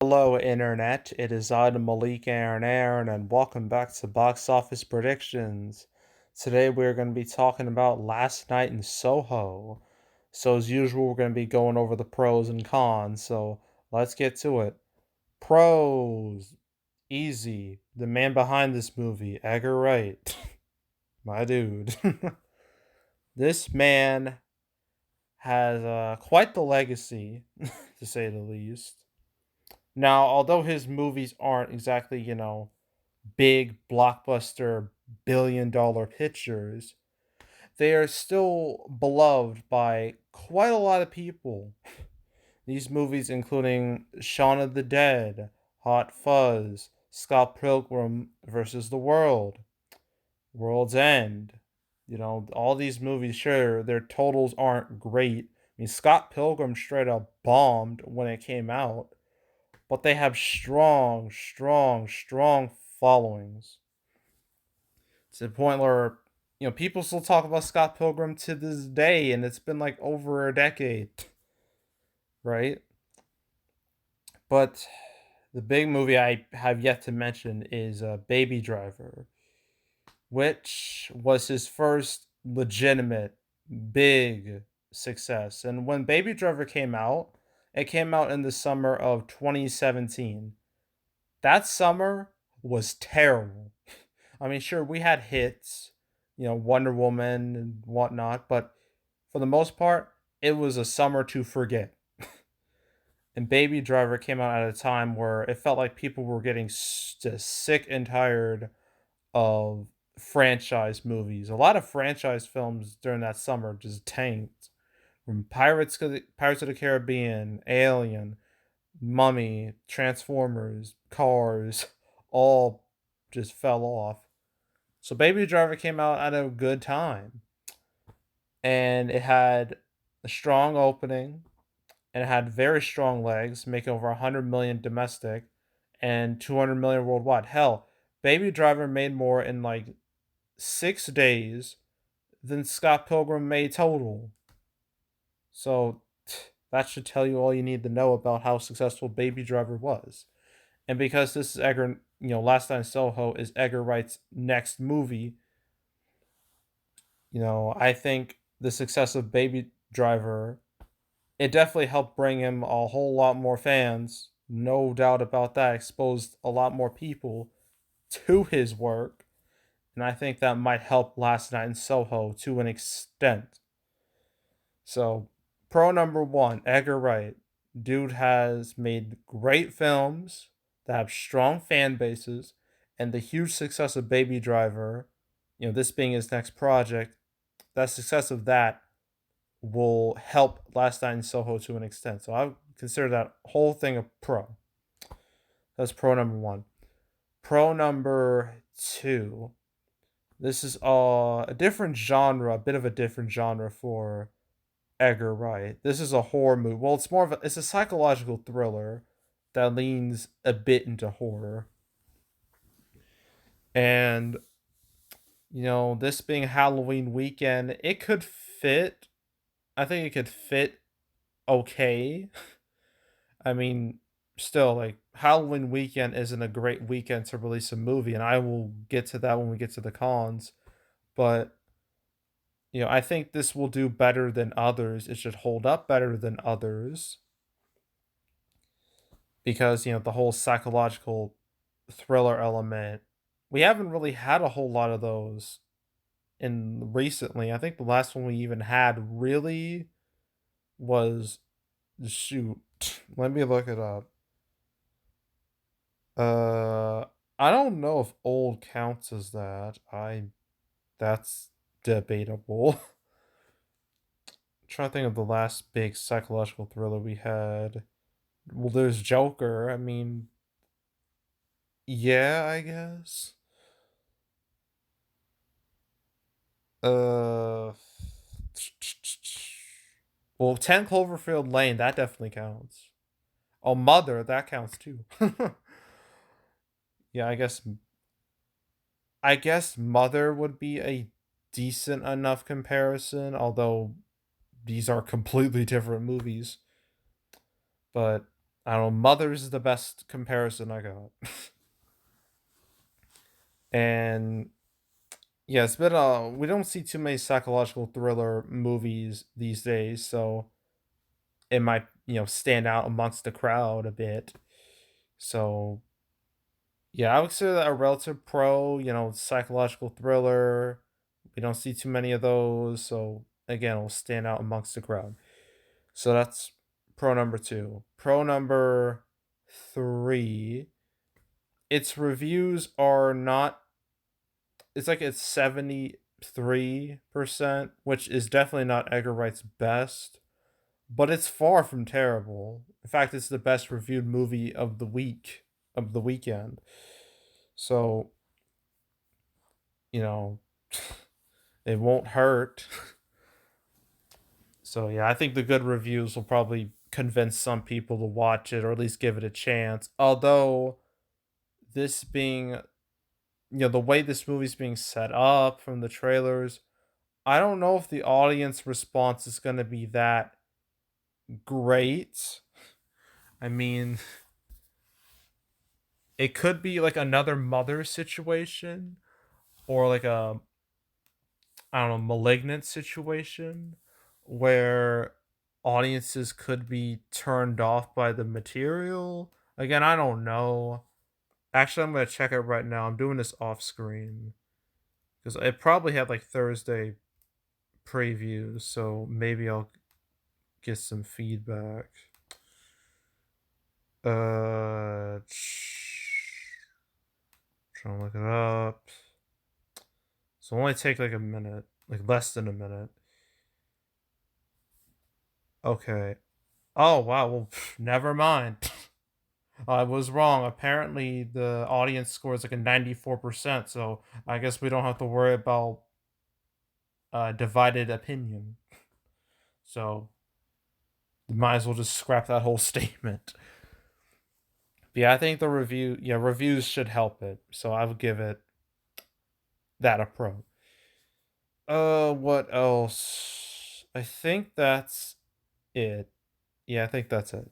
Hello, Internet. It is I, the Malik Aaron, and welcome back to Box Office Predictions. Today, we're going to be talking about Last Night in Soho. So, as usual, we're going to be going over the pros and cons. So, let's get to it. Pros. Easy. The man behind this movie, Edgar Wright. My dude. This man has quite the legacy, to say the least. Now, although his movies aren't exactly, big blockbuster billion-dollar pictures, they are still beloved by quite a lot of people. These movies, including Shaun of the Dead, Hot Fuzz, Scott Pilgrim versus the World, World's End. All these movies, sure, their totals aren't great. I mean, Scott Pilgrim straight up bombed when it came out, but they have strong, strong, strong followings to the point where people still talk about Scott Pilgrim to this day, and it's been like over a decade, right? But the big movie I have yet to mention is Baby Driver, which was his first legitimate big success. And when Baby Driver came out, it came out in the summer of 2017. That summer was terrible. I mean, sure, we had hits, Wonder Woman and whatnot, but for the most part, it was a summer to forget. And Baby Driver came out at a time where it felt like people were getting just sick and tired of franchise movies. A lot of franchise films during that summer just tanked. From Pirates of the Caribbean, Alien, Mummy, Transformers, Cars, all just fell off. So Baby Driver came out at a good time. And it had a strong opening and it had very strong legs, making over 100 million domestic and 200 million worldwide. Hell, Baby Driver made more in like 6 days than Scott Pilgrim made total. So that should tell you all you need to know about how successful Baby Driver was. And because this is Last Night in Soho is Edgar Wright's next movie, I think the success of Baby Driver, it definitely helped bring him a whole lot more fans. No doubt about that. Exposed a lot more people to his work. And I think that might help Last Night in Soho to an extent. So, pro number one, Edgar Wright. Dude has made great films that have strong fan bases, and the huge success of Baby Driver, this being his next project, that success of that will help Last Night in Soho to an extent. So I would consider that whole thing a pro. That's pro number one. Pro number two. This is a different genre, a bit of a different genre for Edgar Wright. This is a horror movie. Well, it's a psychological thriller that leans a bit into horror. And this being Halloween weekend, it could fit. I think it could fit okay. I mean, still, like, Halloween weekend isn't a great weekend to release a movie, and I will get to that when we get to the cons. But, I think this will do better than others. It should hold up better than others because, the whole psychological thriller element, we haven't really had a whole lot of those in recently. I think the last one we even had really was, shoot, let me look it up. Uh, I don't know if old counts as that. That's debatable. Trying to think of the last big psychological thriller we had. Well, there's Joker. I mean, yeah, I guess. Uh, well, 10 Cloverfield Lane, that definitely counts. Oh, Mother, that counts too. Yeah, I guess Mother would be a decent enough comparison, although these are completely different movies. But I don't know, Mother's is the best comparison I got. And yeah, it's been we don't see too many psychological thriller movies these days, so it might, stand out amongst the crowd a bit. So yeah, I would consider that a relative pro, psychological thriller. We don't see too many of those, so again, it'll stand out amongst the crowd. So that's pro number two. Pro number three, its reviews are not, it's like it's 73%, which is definitely not Edgar Wright's best, but it's far from terrible. In fact, it's the best reviewed movie of the week, of the weekend. So, you know, it won't hurt. So yeah, I think the good reviews will probably convince some people to watch it or at least give it a chance. Although this being, the way this movie's being set up from the trailers, I don't know if the audience response is going to be that great. I mean, it could be like another Mother situation or like a, I don't know, Malignant situation where audiences could be turned off by the material. Again, I don't know. Actually, I'm gonna check it right now. I'm doing this off screen because it probably had like Thursday previews, so maybe I'll get some feedback. Trying to look it up. So it'll only take like a minute, like less than a minute. Okay. Oh wow. Well, never mind. I was wrong. Apparently, the audience score is like a 94%. So I guess we don't have to worry about divided opinion. So might as well just scrap that whole statement. But yeah, I think reviews should help it. So I would give it that a pro. What else? I think that's it. Yeah, I think that's it.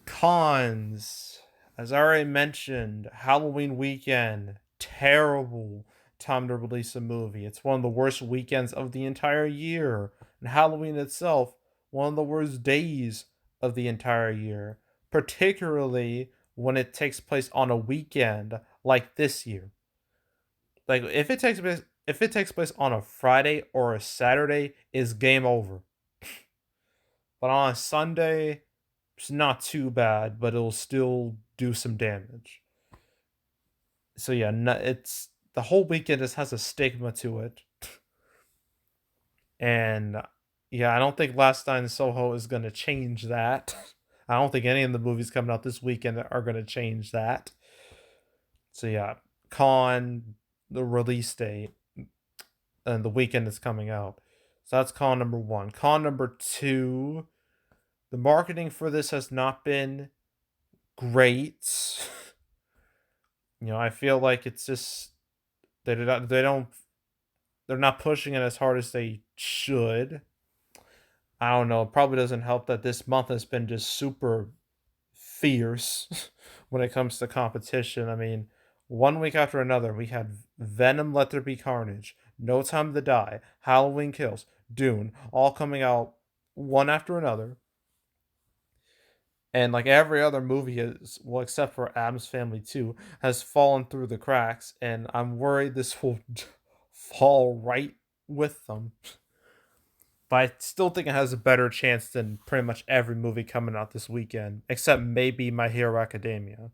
Cons. As I already mentioned, Halloween weekend, terrible time to release a movie. It's one of the worst weekends of the entire year. And Halloween itself, one of the worst days of the entire year, particularly when it takes place on a weekend like this year. Like if it takes place on a Friday or a Saturday, is game over. But on a Sunday, it's not too bad, but it'll still do some damage. So yeah, it's the whole weekend just has a stigma to it, and yeah, I don't think Last Night in Soho is gonna change that. I don't think any of the movies coming out this weekend are gonna change that. So yeah, con the release date and the weekend is coming out. So that's con number one. Con number two, the marketing for this has not been great. I feel like it's just they're not pushing it as hard as they should. I don't know. It probably doesn't help that this month has been just super fierce when it comes to competition. I mean, one week after another, we had Venom, Let There Be Carnage, No Time to Die, Halloween Kills, Dune, all coming out one after another. And like every other movie is, well, except for Adam's Family 2, has fallen through the cracks, and I'm worried this will fall right with them. But I still think it has a better chance than pretty much every movie coming out this weekend, except maybe My Hero Academia.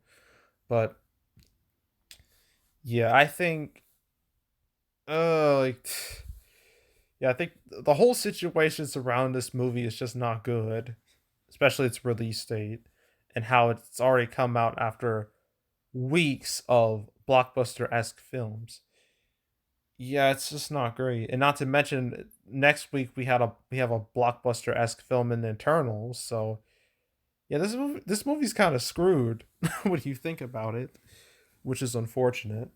But yeah, I think, like, yeah, I think the whole situation surrounding this movie is just not good, especially its release date and how it's already come out after weeks of blockbuster esque films. Yeah, it's just not great. And not to mention next week we have a blockbuster esque film in Eternals, so yeah, this movie's kind of screwed when you think about it, which is unfortunate.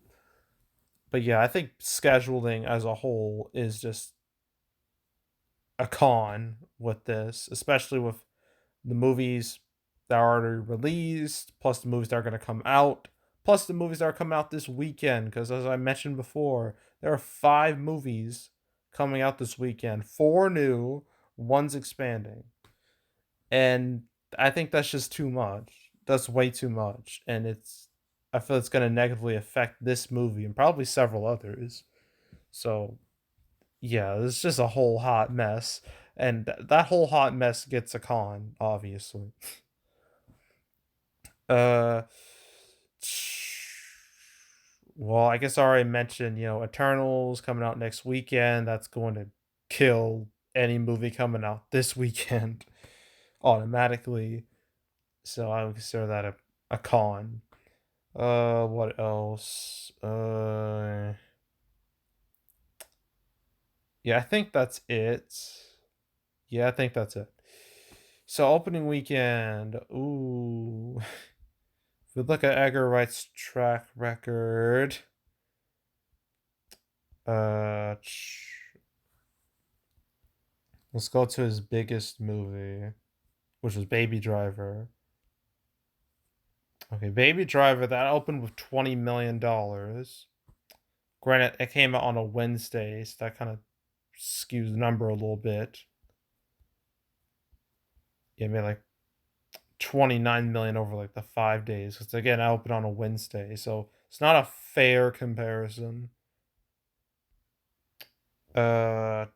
But yeah, I think scheduling as a whole is just a con with this, especially with the movies that are already released, plus the movies that are going to come out, plus the movies that are coming out this weekend. Because as I mentioned before, there are 5 movies coming out this weekend, 4 new, one's expanding. And I think that's just too much. That's way too much. And I feel it's going to negatively affect this movie and probably several others. So, yeah, it's just a whole hot mess. And that whole hot mess gets a con, obviously. Uh, well, I guess I already mentioned, Eternals coming out next weekend. That's going to kill any movie coming out this weekend automatically. So I would consider that a con. What else? Yeah, I think that's it. Yeah, I think that's it. So opening weekend. Ooh. If we look at Edgar Wright's track record, uh, let's go to his biggest movie, which was Baby Driver. Okay, Baby Driver that opened with $20 million. Granted, it came out on a Wednesday, so that kind of skews the number a little bit. Yeah, maybe like 29 million over like the 5 days. Because again, I opened on a Wednesday, so it's not a fair comparison. Uh,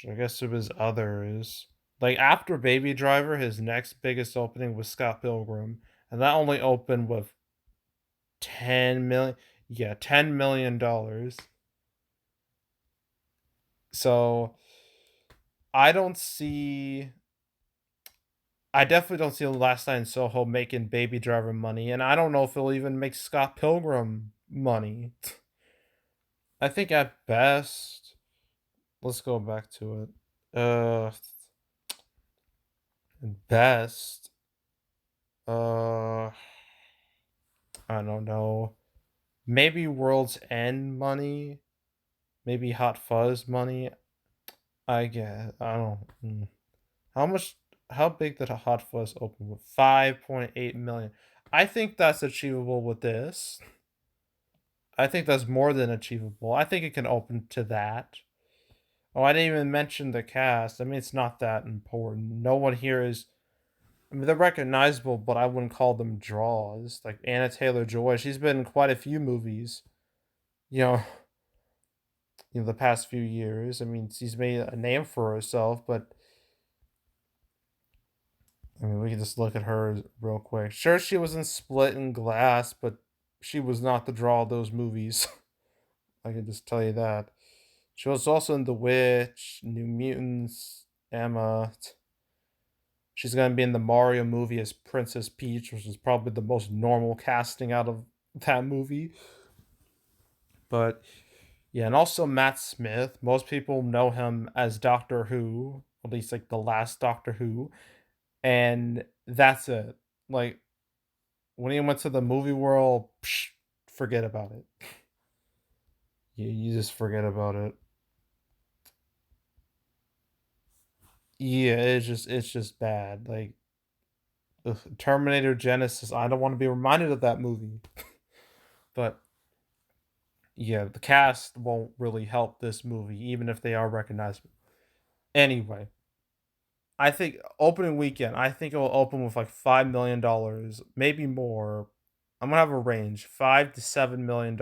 I guess it was others. Like after Baby Driver, his next biggest opening was Scott Pilgrim, and that only opened with 10 million. Yeah, $10 million. So I don't see. I definitely don't see Last Night in Soho making Baby Driver money, and I don't know if it'll even make Scott Pilgrim money. I think at best, let's go back to it. Best, uh, I don't know. Maybe World's End money, maybe Hot Fuzz money. I guess I don't. How much? How big did a Hot Fuzz open with? 5.8 million. I think that's achievable with this. I think that's more than achievable. I think it can open to that. Oh, I didn't even mention the cast. I mean, it's not that important. No one here is. I mean, they're recognizable, but I wouldn't call them draws. Like Anna Taylor Joy, she's been in quite a few movies. You know, the past few years. I mean, she's made a name for herself, but I mean, we can just look at her real quick. Sure, she was in Split and Glass, but she was not the draw of those movies. I can just tell you that. She was also in The Witch, New Mutants, Emma. She's gonna be in the Mario movie as Princess Peach, which is probably the most normal casting out of that movie. But yeah, and also Matt Smith. Most people know him as Doctor Who, at least like the last Doctor Who, and that's it. Like when he went to the movie world, forget about it. You just forget about it. Yeah, it's just bad. Like ugh, Terminator Genesis. I don't want to be reminded of that movie. But yeah, the cast won't really help this movie, even if they are recognizable. Anyway, I think opening weekend, I think it will open with like $5 million, maybe more. I'm gonna have a range, $5 to $7 million.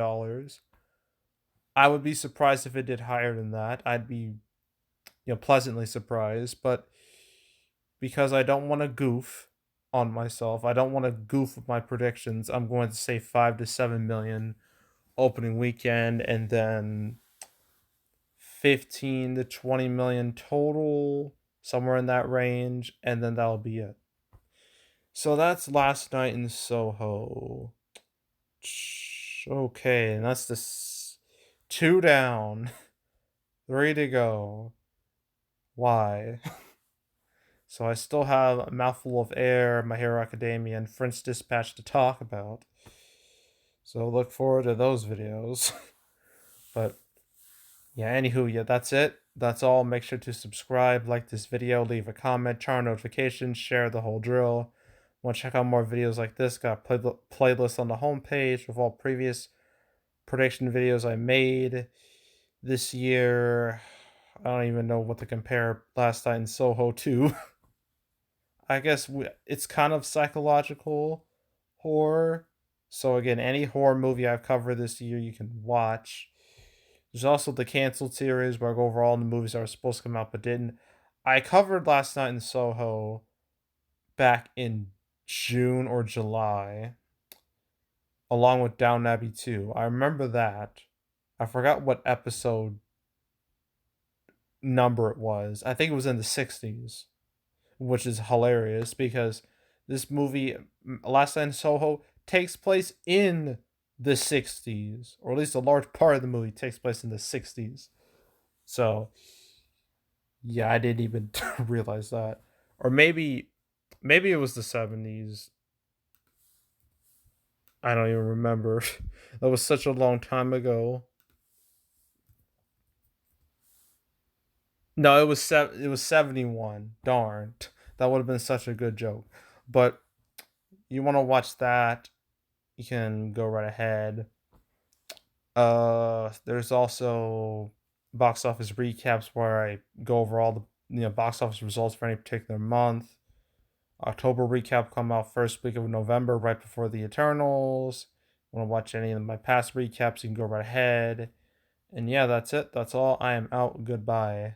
I would be surprised if it did higher than that. I'd be, pleasantly surprised, but because I don't want to goof on myself, I don't want to goof with my predictions. I'm going to say 5 to 7 million opening weekend, and then 15 to 20 million total, somewhere in that range, and then that'll be it. So that's Last Night in Soho. Okay, and that's two down, three to go. Why? So I still have A Mouthful of Air, My Hero Academia, and French Dispatch to talk about. So look forward to those videos. But yeah, anywho, yeah, that's it. That's all. Make sure to subscribe, like this video, leave a comment, turn on notifications, share the whole drill. Want to check out more videos like this? Got a playlist on the homepage with all previous prediction videos I made this year. I don't even know what to compare Last Night in Soho to. I guess it's kind of psychological horror. So again, any horror movie I've covered this year you can watch. There's also the canceled series where I go over all the movies that were supposed to come out but didn't. I covered Last Night in Soho back in June or July, along with Down Abbey 2. I remember that. I forgot what episode number it was. I think it was in the 60s, which is hilarious because this movie, Last Night in Soho, takes place in the 60s, or at least a large part of the movie takes place in the 60s. So, yeah, I didn't even realize that. Or maybe it was the 70s. I don't even remember. That was such a long time ago. No, it was 71. Darn. That would have been such a good joke. But you want to watch that, you can go right ahead. There's also box office recaps where I go over all the box office results for any particular month. October recap come out first week of November, right before the Eternals. Want to watch any of my past recaps? You can go right ahead. And yeah, that's it. That's all. I am out. Goodbye.